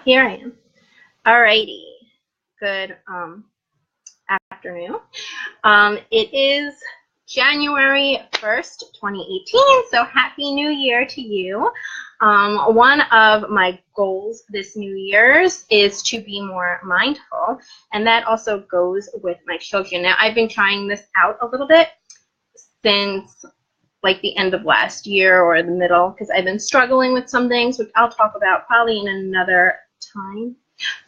here I am. Alrighty. Good afternoon. It is January 1st, 2018, so Happy New Year to you. One of my goals this New Year's is to be more mindful, and that also goes with my children. Now, I've been trying this out a little bit since like the end of last year or the middle, because I've been struggling with some things, which I'll talk about probably in another time.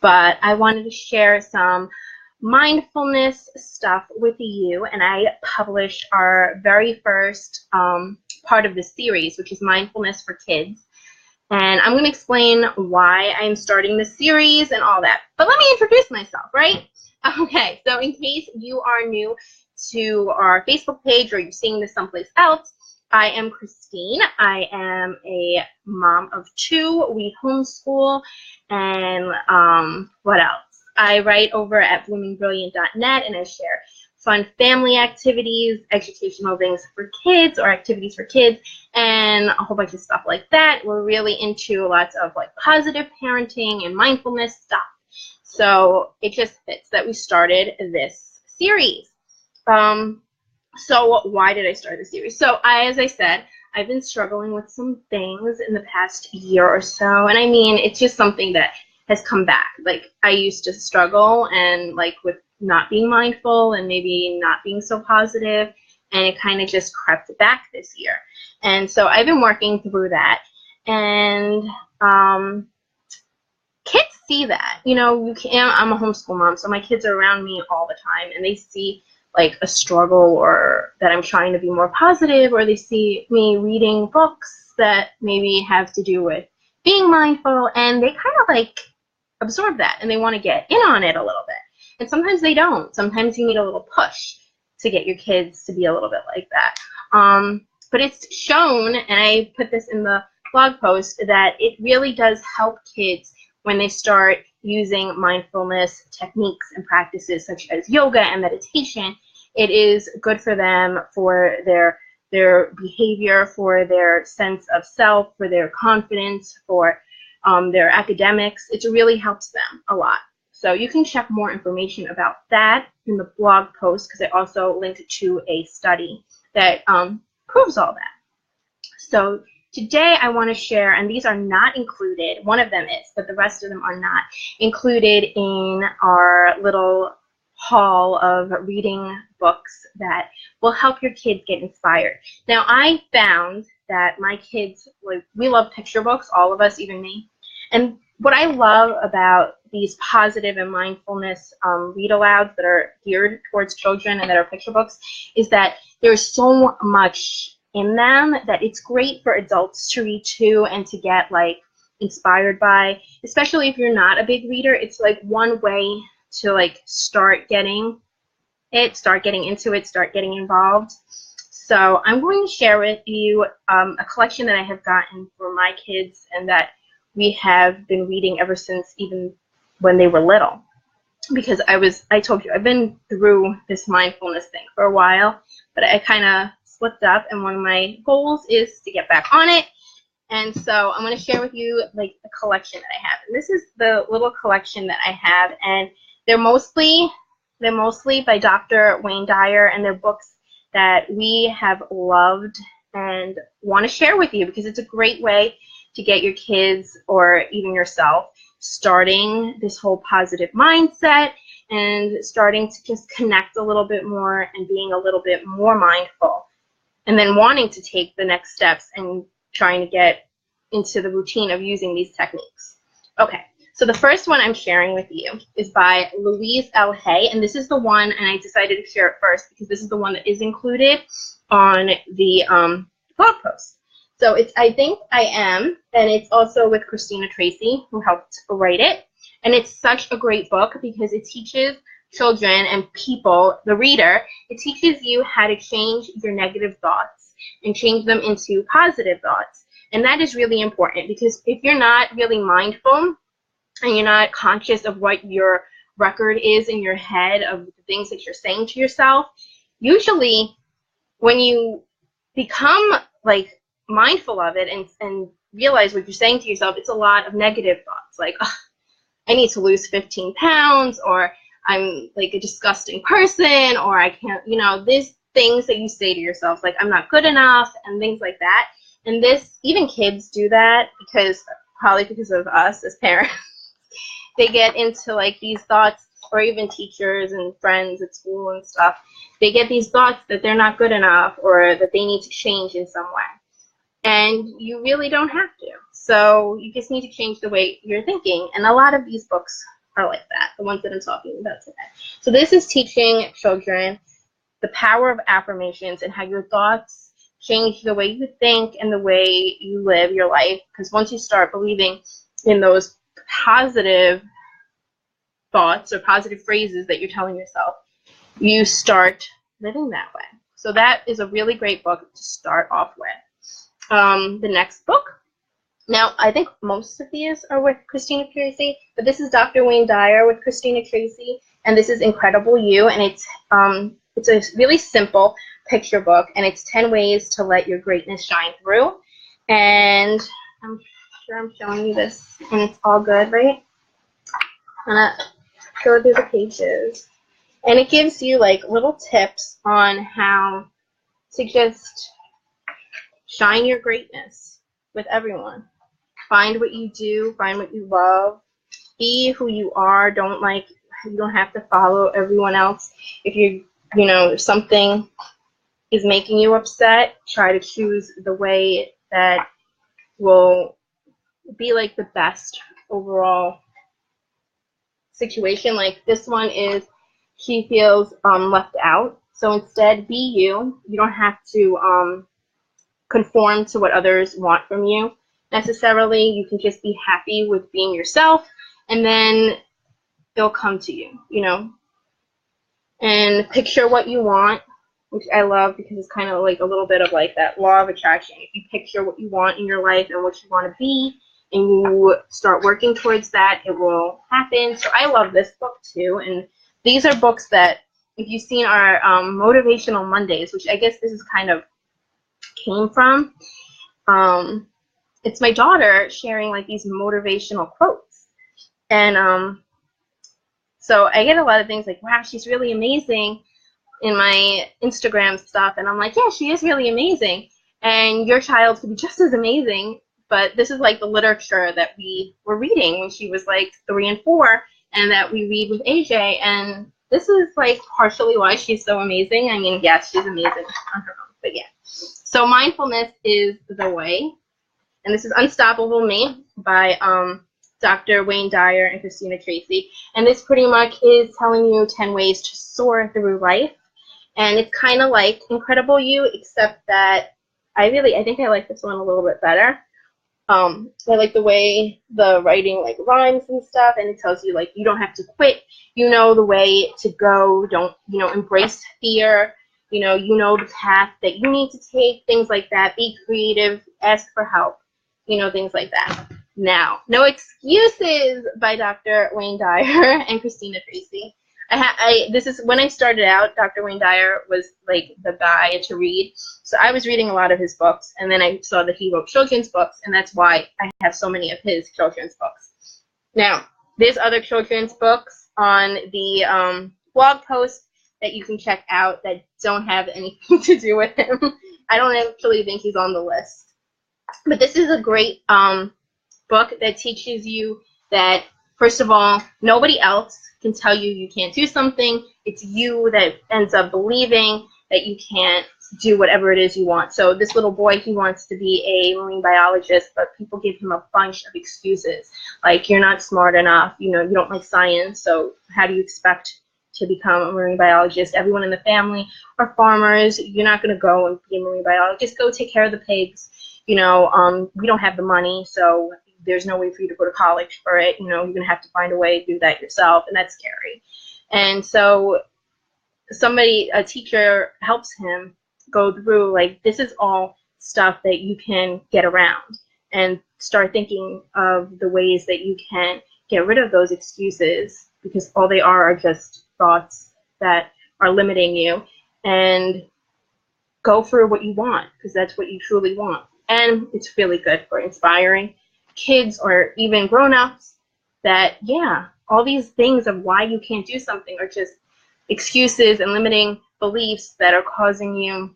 But I wanted to share some mindfulness stuff with you, and I published our very first part of the series, which is Mindfulness for Kids. And I'm going to explain why I'm starting this series and all that. But let me introduce myself, right? Okay, so in case you are new to our Facebook page or you're seeing this someplace else, I am Christine. I am a mom of two. We homeschool. And what else? I write over at bloomingbrilliant.net, and I share fun family activities, educational things for kids or activities for kids, and a whole bunch of stuff like that. We're really into lots of like positive parenting and mindfulness stuff. So it just fits that we started this series. So why did I start this series? So as I said, I've been struggling with some things in the past year or so, and I mean, it's just something that has come back. Like, I used to struggle and like with not being mindful and maybe not being so positive, and it kind of just crept back this year. And so I've been working through that, and kids see that. You know, I'm a homeschool mom, so my kids are around me all the time, and they see like a struggle or that I'm trying to be more positive, or they see me reading books that maybe have to do with being mindful, and they kind of like absorb that and they want to get in on it a little bit. And sometimes they don't. Sometimes you need a little push to get your kids to be a little bit like that. But it's shown, and I put this in the blog post, that it really does help kids when they start using mindfulness techniques and practices such as yoga and meditation. It is good for them, for their behavior, for their sense of self, for their confidence, for their academics. It really helps them a lot. So you can check more information about that in the blog post, because I also linked to a study that proves all that. So today I want to share, and these are not included, one of them is, but the rest of them are not included in our little haul of reading books that will help your kids get inspired. Now, I found that my kids, like, we love picture books, all of us, even me. And what I love about these positive and mindfulness read-alouds that are geared towards children and that are picture books is that there's so much in them that it's great for adults to read too and to get like inspired by, especially if you're not a big reader. It's like one way to like start getting into it, start getting involved. So I'm going to share with you a collection that I have gotten for my kids and that we have been reading ever since even when they were little. Because I told you, I've been through this mindfulness thing for a while, but I kind of slipped up, and one of my goals is to get back on it. And so I'm going to share with you like the collection that I have. And this is the little collection that I have, and they're mostly by Dr. Wayne Dyer, and they're books that we have loved and want to share with you, because it's a great way to get your kids or even yourself starting this whole positive mindset and starting to just connect a little bit more and being a little bit more mindful, and then wanting to take the next steps and trying to get into the routine of using these techniques. Okay, so the first one I'm sharing with you is by Louise L. Hay, and this is the one, and I decided to share it first because this is the one that is included on the blog post. So it's I Think I Am, and it's also with Christina Tracy, who helped write it. And it's such a great book because it teaches children and people, the reader, it teaches you how to change your negative thoughts and change them into positive thoughts. And that is really important, because if you're not really mindful and you're not conscious of what your record is in your head of the things that you're saying to yourself, usually when you become like mindful of it and realize what you're saying to yourself, it's a lot of negative thoughts, like, oh, I need to lose 15 pounds, or I'm like a disgusting person, or I can't, you know, these things that you say to yourself, like I'm not good enough and things like that. And this, even kids do that because probably because of us as parents. They get into like these thoughts, or even teachers and friends at school and stuff. They get these thoughts that they're not good enough or that they need to change in some way. And you really don't have to. So you just need to change the way you're thinking. And a lot of these books are like that, the ones that I'm talking about today. So this is teaching children the power of affirmations and how your thoughts change the way you think and the way you live your life. Because once you start believing in those positive thoughts or positive phrases that you're telling yourself, you start living that way. So that is a really great book to start off with. The next book, now I think most of these are with Christina Tracy, but this is Dr. Wayne Dyer with Christina Tracy, and this is Incredible You, and it's a really simple picture book, and it's 10 ways to let your greatness shine through. And I'm sure I'm showing you this, and it's all good, right? I'm gonna go through the pages, and it gives you like little tips on how to just shine your greatness with everyone. Find what you do, find what you love, be who you are. You don't have to follow everyone else. If if something is making you upset, try to choose the way that will be like the best overall situation. Like this one is, she feels left out. So instead, be you. You don't have to conform to what others want from you necessarily. You can just be happy with being yourself, and then it'll come to you, and picture what you want, which I love because it's kind of like a little bit of like that law of attraction. If you picture what you want in your life and what you want to be, and you start working towards that, it will happen. So I love this book too, and these are books that, if you've seen our Motivational Mondays, which I guess this is kind of came from, it's my daughter sharing like these motivational quotes, and so I get a lot of things like, wow, she's really amazing in my Instagram stuff, and I'm like, yeah, she is really amazing, and your child could be just as amazing. But this is like the literature that we were reading when she was like 3 and 4, and that we read with AJ, and this is like partially why she's so amazing. I mean, yes, she's amazing on her own, but yeah. So mindfulness is the way, and this is Unstoppable Me by Dr. Wayne Dyer and Christina Tracy, and this pretty much is telling you 10 ways to soar through life, and it's kind of like Incredible You, except that I think I like this one a little bit better. I like the way the writing like rhymes and stuff, and it tells you like you don't have to quit. You know the way to go. Don't embrace fear. You know the path that you need to take. Things like that. Be creative. Ask for help. Things like that. Now, No Excuses by Dr. Wayne Dyer and Christina Tracy. This is when I started out. Dr. Wayne Dyer was like the guy to read, so I was reading a lot of his books, and then I saw that he wrote children's books, and that's why I have so many of his children's books. Now, there's other children's books on the blog post that you can check out that don't have anything to do with him. I don't actually think he's on the list, but this is a great book that teaches you that, first of all, nobody else can tell you you can't do something. It's you that ends up believing that you can't do whatever it is you want. So this little boy, he wants to be a marine biologist, but people give him a bunch of excuses. Like, you're not smart enough, you don't like science, so how do you expect to become a marine biologist? Everyone in the family are farmers. You're not going to go and be a marine biologist. Go take care of the pigs. We don't have the money, so there's no way for you to go to college for it. You're going to have to find a way to do that yourself, and that's scary. And so a teacher helps him go through, like, this is all stuff that you can get around, and start thinking of the ways that you can get rid of those excuses, because all they are just thoughts that are limiting you, and go for what you want, because that's what you truly want. And it's really good for inspiring kids or even grown-ups that, yeah, all these things of why you can't do something are just excuses and limiting beliefs that are causing you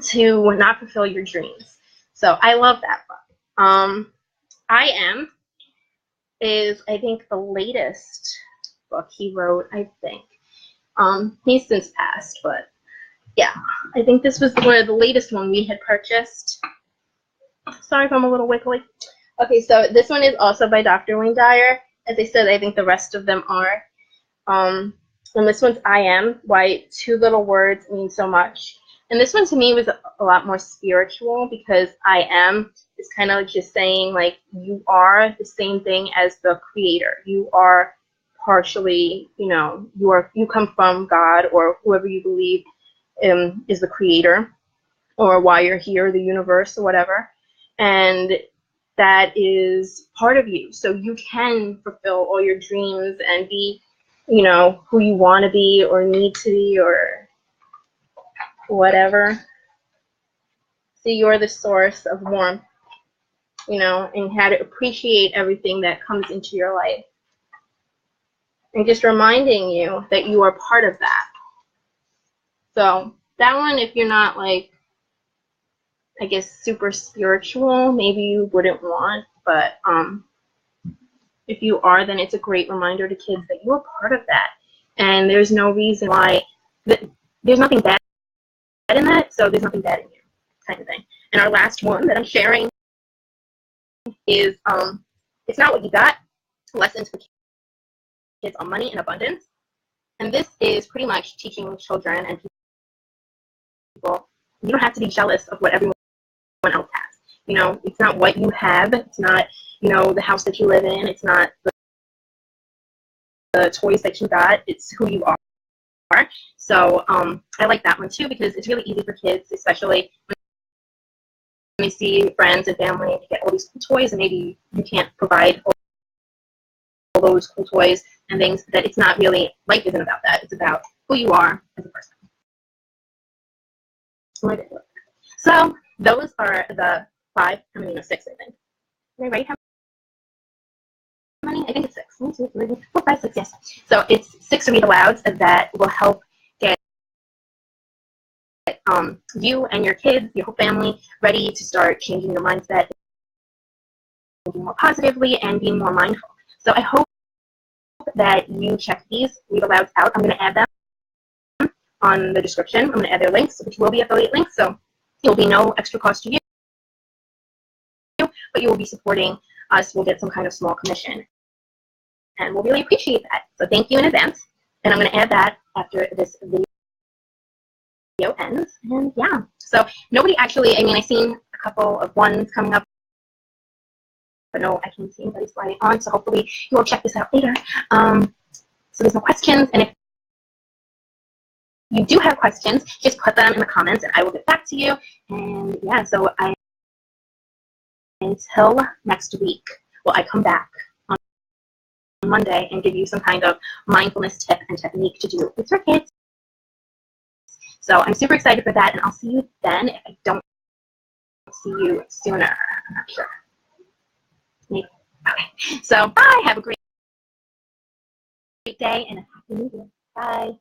to not fulfill your dreams. So I love that book. I Am is, I think, the latest book he wrote, I think. He's since passed, but yeah, I think this was the latest one we had purchased. Sorry if I'm a little wiggly. Okay, so this one is also by Dr. Wayne Dyer. As I said, I think the rest of them are. And this one's I Am, why two little words mean so much. And this one to me was a lot more spiritual, because I am is kind of just saying, like, you are the same thing as the creator. You are partially, you come from God or whoever you believe is the creator, or why you're here, the universe or whatever. And that is part of you. So you can fulfill all your dreams and be, who you want to be or need to be or whatever. So you're the source of warmth, and how to appreciate everything that comes into your life. And just reminding you that you are part of that. So that one, if you're not, like, I guess, super spiritual, maybe you wouldn't want, but if you are, then it's a great reminder to kids that you're part of that. And there's no reason why, there's nothing bad in that, so there's nothing bad in you, kind of thing. And our last one that I'm sharing is It's Not What You Got, Lessons for Kids on Money and Abundance. And this is pretty much teaching children and people, you don't have to be jealous of what everyone else has. It's not what you have. It's not, the house that you live in. It's not the toys that you got. It's who you are. So I like that one too, because it's really easy for kids, especially when they see friends and family get all these cool toys, and maybe you can't provide all those cool toys and things, that it's not really, life isn't about that. It's about who you are as a person. So those are the 5, how many? No, 6, I think. Did I write how many? I think it's 6. 1, 2, 3, 4, 5, 6, yes. So it's 6 read alouds that will help get you and your kids, your whole family, ready to start changing your mindset, thinking more positively, and being more mindful. So I hope that you check these read alouds out. I'm going to add them on the description. I'm going to add their links, which will be affiliate links, so it will be no extra cost to you, but you will be supporting us. We'll get some kind of small commission, and we'll really appreciate that. So thank you in advance, and I'm going to add that after this video ends. And yeah, so nobody actually, I've seen a couple of ones coming up, but no, I can't see anybody sliding on, so hopefully you will check this out later. So there's no questions, and if you do have questions, just put them in the comments and I will get back to you. And yeah, so until next week, will I come back on Monday and give you some kind of mindfulness tip and technique to do with your kids. So I'm super excited for that, and I'll see you then if I don't see you sooner. I'm not sure. Maybe. Okay. So bye. Have a great day and a happy new year. Bye.